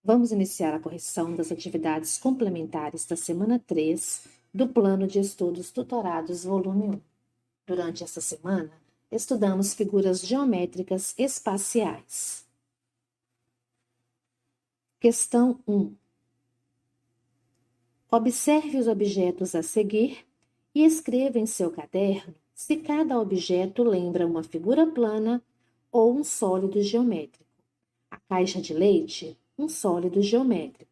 Vamos iniciar a correção das atividades complementares da semana 3 do Plano de Estudos Tutorados, volume 1. Durante esta semana, estudamos figuras geométricas espaciais. Questão 1. Observe os objetos a seguir e escreva em seu caderno se cada objeto lembra uma figura plana ou um sólido geométrico. A caixa de leite, um sólido geométrico.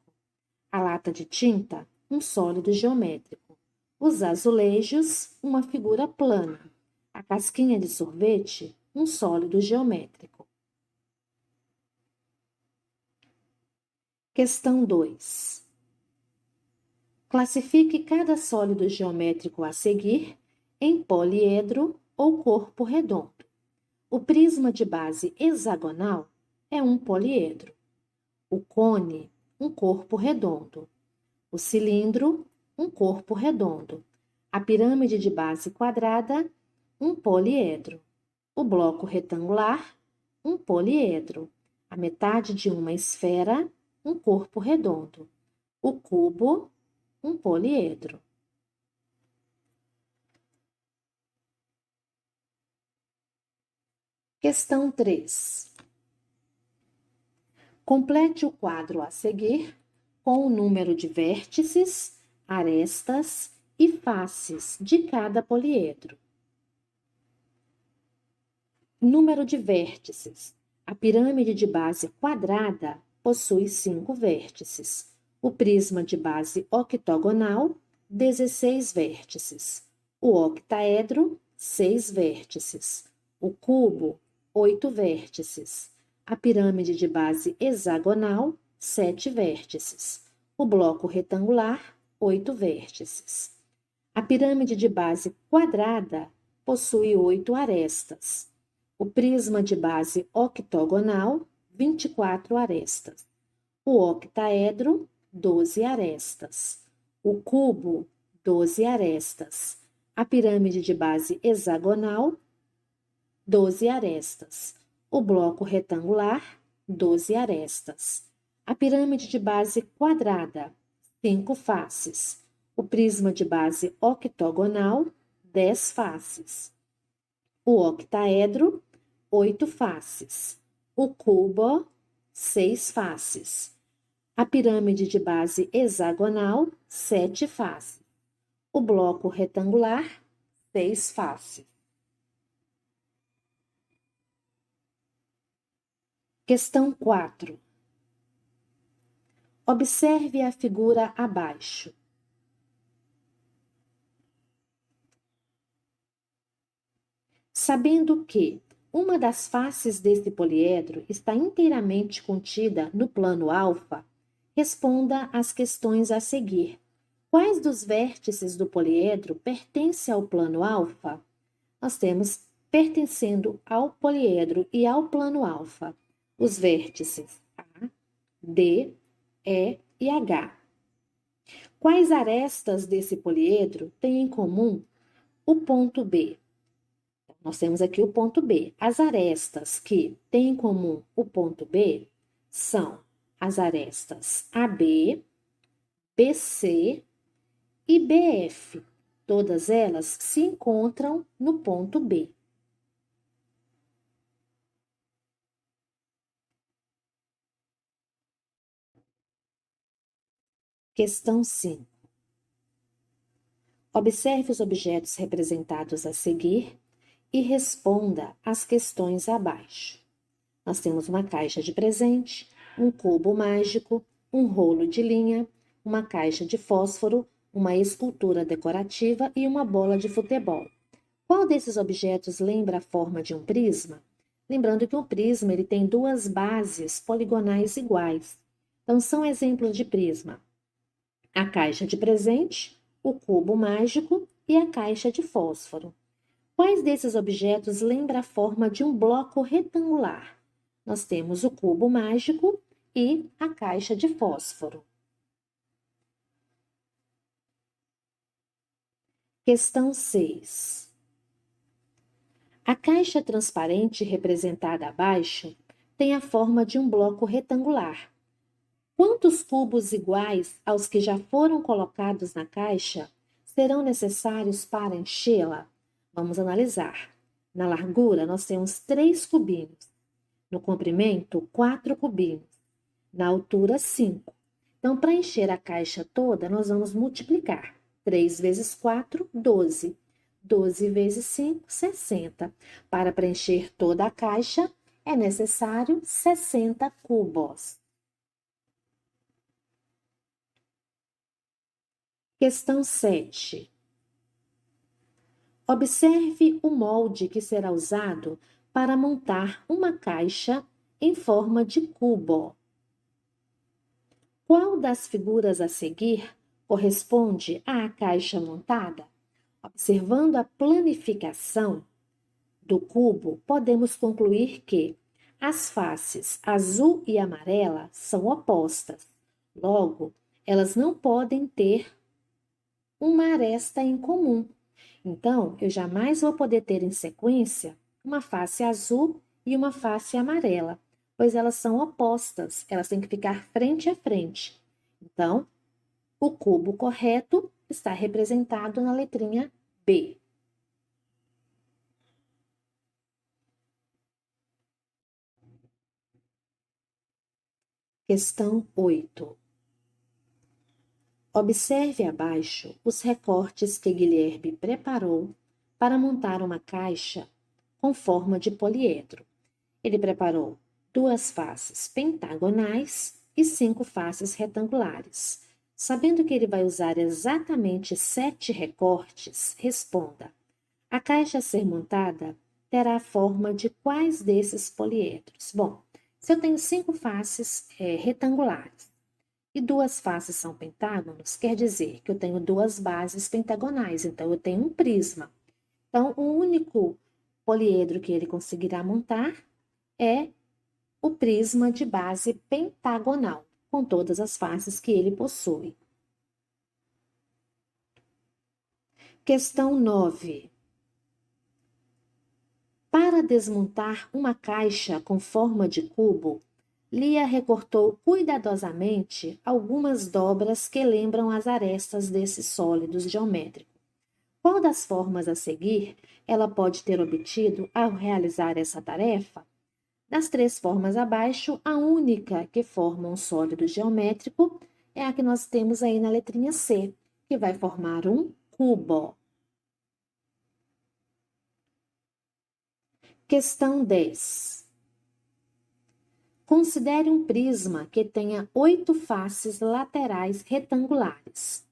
A lata de tinta, um sólido geométrico. Os azulejos, uma figura plana. A casquinha de sorvete, um sólido geométrico. Questão 2. Classifique cada sólido geométrico a seguir em poliedro ou corpo redondo. O prisma de base hexagonal é um poliedro. O cone, um corpo redondo. O cilindro, um corpo redondo. A pirâmide de base quadrada, um poliedro. O bloco retangular, um poliedro. A metade de uma esfera, um corpo redondo. O cubo, um poliedro. Questão 3. Complete o quadro a seguir com o número de vértices, arestas e faces de cada poliedro. Número de vértices. A pirâmide de base quadrada possui 5 vértices. O prisma de base octogonal, 16 vértices. O octaedro, 6 vértices. O cubo, 8 vértices. A pirâmide de base hexagonal, 7 vértices. O bloco retangular, 8 vértices. A pirâmide de base quadrada possui 8 arestas. O prisma de base octogonal, 24 arestas. O octaedro, 12 arestas. O cubo, 12 arestas. A pirâmide de base hexagonal, 12 arestas. O bloco retangular, 12 arestas. A pirâmide de base quadrada, 5 faces. O prisma de base octogonal, 10 faces. O octaedro, 8 faces. O cubo, 6 faces. A pirâmide de base hexagonal, 7 faces. O bloco retangular, 6 faces. Questão 4. Observe a figura abaixo. Sabendo que uma das faces desse poliedro está inteiramente contida no plano alfa, responda às questões a seguir. Quais dos vértices do poliedro pertence ao plano alfa? Nós temos, pertencendo ao poliedro e ao plano alfa, os vértices A, D, E e H. Quais arestas desse poliedro têm em comum o ponto B? Nós temos aqui o ponto B. As arestas que têm em comum o ponto B são as arestas AB, BC e BF. Todas elas se encontram no ponto B. Questão 5. Observe os objetos representados a seguir e responda às questões abaixo. Nós temos uma caixa de presente, um cubo mágico, um rolo de linha, uma caixa de fósforo, uma escultura decorativa e uma bola de futebol. Qual desses objetos lembra a forma de um prisma? Lembrando que o prisma ele tem duas bases poligonais iguais. Então, são exemplos de prisma: a caixa de presente, o cubo mágico e a caixa de fósforo. Quais desses objetos lembra a forma de um bloco retangular? Nós temos o cubo mágico e a caixa de fósforo. Questão 6. A caixa transparente representada abaixo tem a forma de um bloco retangular. Quantos cubos iguais aos que já foram colocados na caixa serão necessários para enchê-la? Vamos analisar. Na largura, nós temos 3 cubinhos. No comprimento, 4 cubinhos. Na altura, 5. Então, para encher a caixa toda, nós vamos multiplicar. 3 vezes 4, 12. 12 vezes 5, 60. Para preencher toda a caixa, é necessário 60 cubos. Questão 7. Observe o molde que será usado para montar uma caixa em forma de cubo. Qual das figuras a seguir corresponde à caixa montada? Observando a planificação do cubo, podemos concluir que as faces azul e amarela são opostas. Logo, elas não podem ter uma aresta em comum. Então, eu jamais vou poder ter em sequência uma face azul e uma face amarela, pois elas são opostas, elas têm que ficar frente a frente. Então, o cubo correto está representado na letrinha B. Questão 8. Observe abaixo os recortes que Guilherme preparou para montar uma caixa com forma de poliedro. Ele preparou 2 faces pentagonais e 5 faces retangulares. Sabendo que ele vai usar exatamente 7 recortes, responda: a caixa a ser montada terá a forma de quais desses poliedros? Bom, se eu tenho 5 faces retangulares e 2 faces são pentágonos, quer dizer que eu tenho 2 bases pentagonais, então eu tenho um prisma. Então, o único poliedro que ele conseguirá montar é o prisma de base pentagonal, com todas as faces que ele possui. Questão 9. Para desmontar uma caixa com forma de cubo, Lia recortou cuidadosamente algumas dobras que lembram as arestas desses sólidos geométricos. Qual das formas a seguir ela pode ter obtido ao realizar essa tarefa? Das 3 formas abaixo, a única que forma um sólido geométrico é a que nós temos aí na letrinha C, que vai formar um cubo. Questão 10. Considere um prisma que tenha 8 faces laterais retangulares.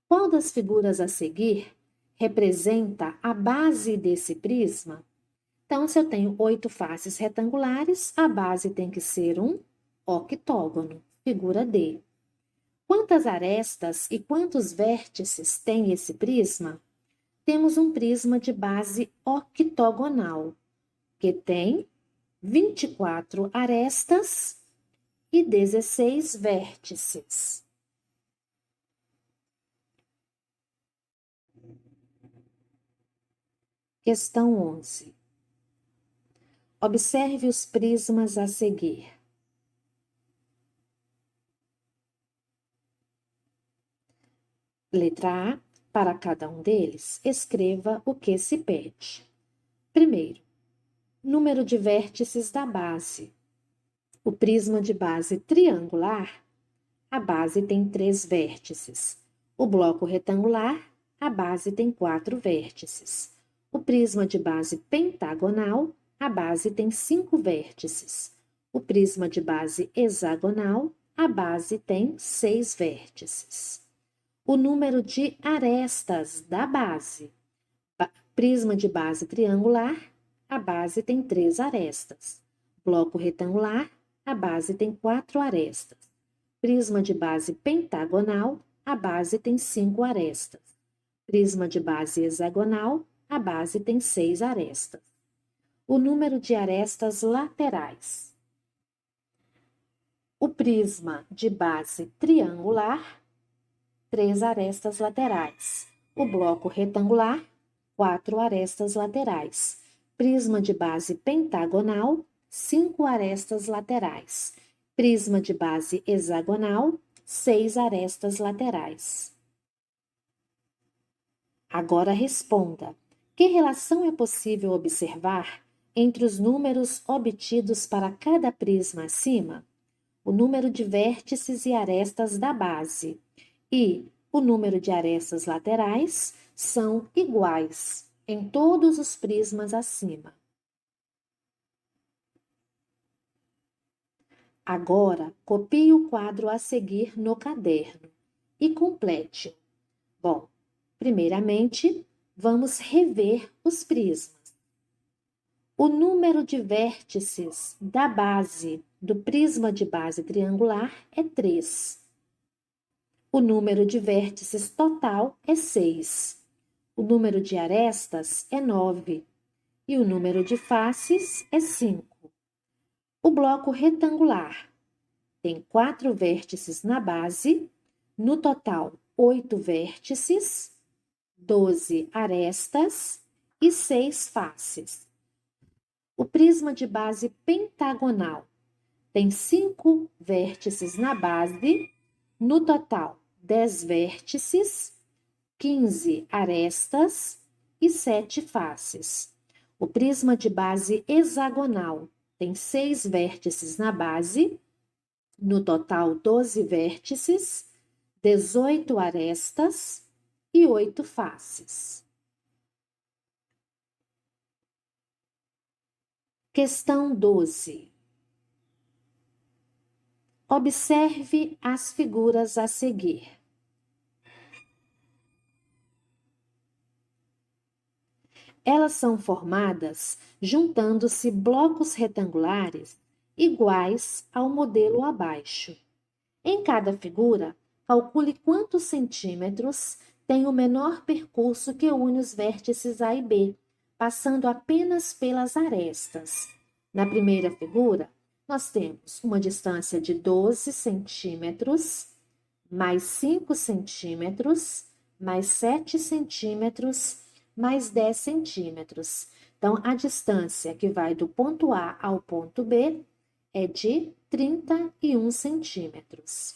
Qual das figuras a seguir representa a base desse prisma? Então, se eu tenho 8 faces retangulares, a base tem que ser um octógono, figura D. Quantas arestas e quantos vértices tem esse prisma? Temos um prisma de base octogonal, que tem 24 arestas e 16 vértices. Questão 11. Observe os prismas a seguir. Letra A. Para cada um deles, escreva o que se pede. Primeiro, número de vértices da base. O prisma de base triangular, a base tem 3 vértices. O bloco retangular, a base tem 4 vértices. O prisma de base pentagonal, a base tem 5 vértices. O prisma de base hexagonal, a base tem 6 vértices. O número de arestas da base. Prisma de base triangular, a base tem 3 arestas. Bloco retangular, a base tem 4 arestas. Prisma de base pentagonal, a base tem 5 arestas. Prisma de base hexagonal, a base tem 6 arestas. O número de arestas laterais. O prisma de base triangular, 3 arestas laterais. O bloco retangular, 4 arestas laterais. Prisma de base pentagonal, 5 arestas laterais. Prisma de base hexagonal, 6 arestas laterais. Agora responda: que relação é possível observar entre os números obtidos para cada prisma acima, o número de vértices e arestas da base, e o número de arestas laterais são iguais em todos os prismas acima? Agora, copie o quadro a seguir no caderno e complete-o. Bom, primeiramente, vamos rever os prismas. O número de vértices da base do prisma de base triangular é 3. O número de vértices total é 6. O número de arestas é 9. E o número de faces é 5. O bloco retangular tem 4 vértices na base, no total 8 vértices, 12 arestas e 6 faces. O prisma de base pentagonal tem 5 vértices na base, no total 10 vértices, 15 arestas e 7 faces. O prisma de base hexagonal tem 6 vértices na base, no total 12 vértices, 18 arestas e 8 faces. Questão 12. Observe as figuras a seguir. Elas são formadas juntando-se blocos retangulares iguais ao modelo abaixo. Em cada figura, calcule quantos centímetros tem o menor percurso que une os vértices A e B, passando apenas pelas arestas. Na primeira figura, nós temos uma distância de 12 centímetros, mais 5 centímetros, mais 7 centímetros, mais 10 centímetros. Então, a distância que vai do ponto A ao ponto B é de 31 centímetros.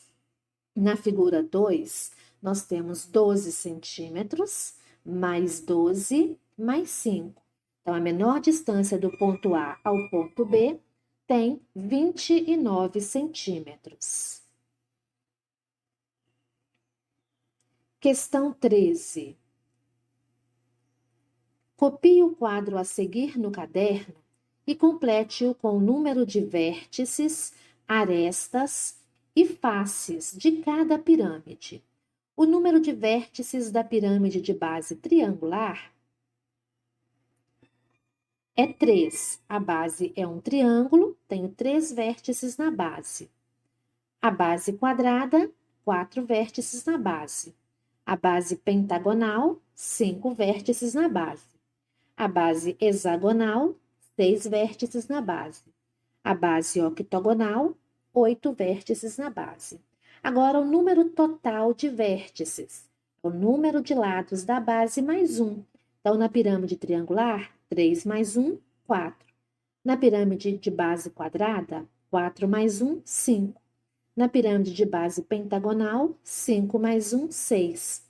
Na figura 2, nós temos 12 centímetros, mais 12, mais 5. Então, a menor distância do ponto A ao ponto B tem 29 centímetros. Questão 13. Copie o quadro a seguir no caderno e complete-o com o número de vértices, arestas e faces de cada pirâmide. O número de vértices da pirâmide de base triangular é 3. A base é um triângulo, tenho 3 vértices na base. A base quadrada, 4 vértices na base. A base pentagonal, 5 vértices na base. A base hexagonal, 6 vértices na base. A base octogonal, 8 vértices na base. Agora, o número total de vértices. O número de lados da base mais 1. Então, na pirâmide triangular, 3 mais 1, 4. Na pirâmide de base quadrada, 4 mais 1, 5. Na pirâmide de base pentagonal, 5 mais 1, 6.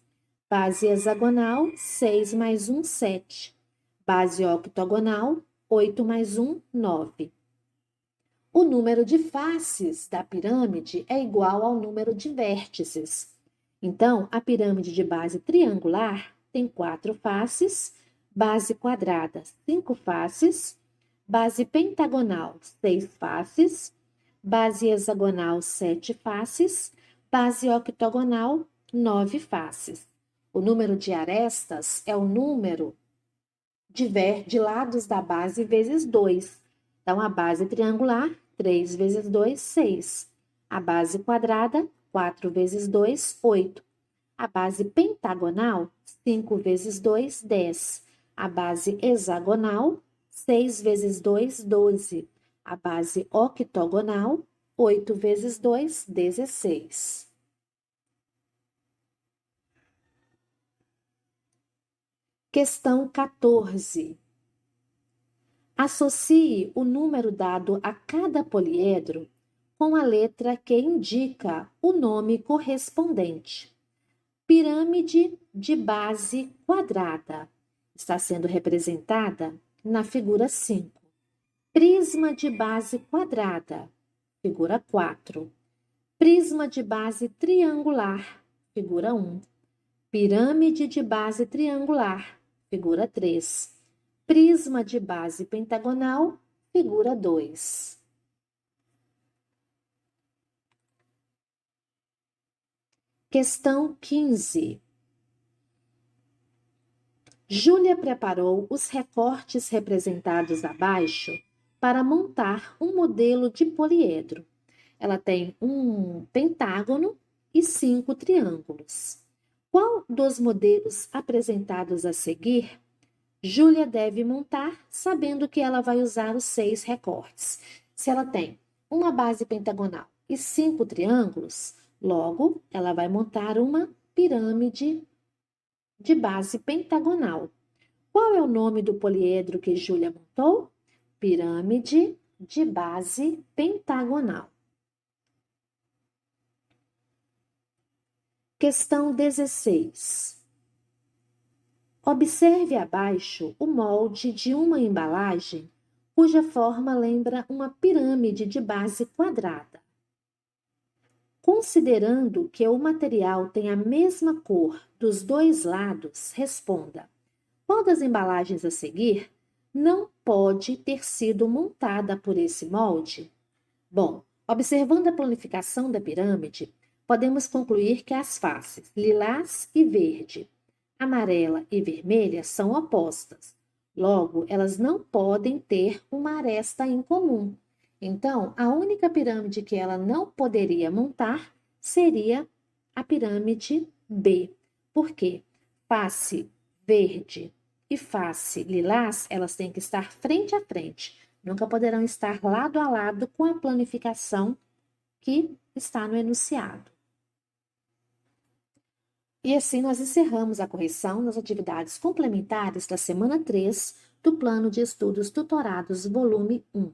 Base hexagonal, 6 mais 1, 7. Base octogonal, 8 mais 1, 9. O número de faces da pirâmide é igual ao número de vértices. Então, a pirâmide de base triangular tem 4 faces, base quadrada, 5 faces, base pentagonal, 6 faces, base hexagonal, 7 faces, base octogonal, 9 faces. O número de arestas é o número de lados da base vezes 2. Então, a base triangular, 3 vezes 2, 6. A base quadrada, 4 vezes 2, 8. A base pentagonal, 5 vezes 2, 10. A base hexagonal, 6 vezes 2, 12. A base octogonal, 8 vezes 2, 16. Questão 14. Associe o número dado a cada poliedro com a letra que indica o nome correspondente. Pirâmide de base quadrada está sendo representada na figura 5. Prisma de base quadrada, figura 4. Prisma de base triangular, figura 1. Pirâmide de base triangular, figura 3. Prisma de base pentagonal, figura 2. Questão 15. Júlia preparou os recortes representados abaixo para montar um modelo de poliedro. Ela tem um pentágono e 5 triângulos. Qual dos modelos apresentados a seguir Júlia deve montar, sabendo que ela vai usar os 6 recortes? Se ela tem uma base pentagonal e 5 triângulos, logo ela vai montar uma pirâmide de base pentagonal. Qual é o nome do poliedro que Júlia montou? Pirâmide de base pentagonal. Questão 16. Observe abaixo o molde de uma embalagem cuja forma lembra uma pirâmide de base quadrada. Considerando que o material tem a mesma cor dos dois lados, responda: qual das embalagens a seguir não pode ter sido montada por esse molde? Bom, observando a planificação da pirâmide, podemos concluir que as faces lilás e verde, amarela e vermelha são opostas. Logo, elas não podem ter uma aresta em comum. Então, a única pirâmide que ela não poderia montar seria a pirâmide B. Por quê? Face verde e face lilás, elas têm que estar frente a frente. Nunca poderão estar lado a lado com a planificação que está no enunciado. E assim nós encerramos a correção das atividades complementares da semana 3 do Plano de Estudos Tutorados, volume 1.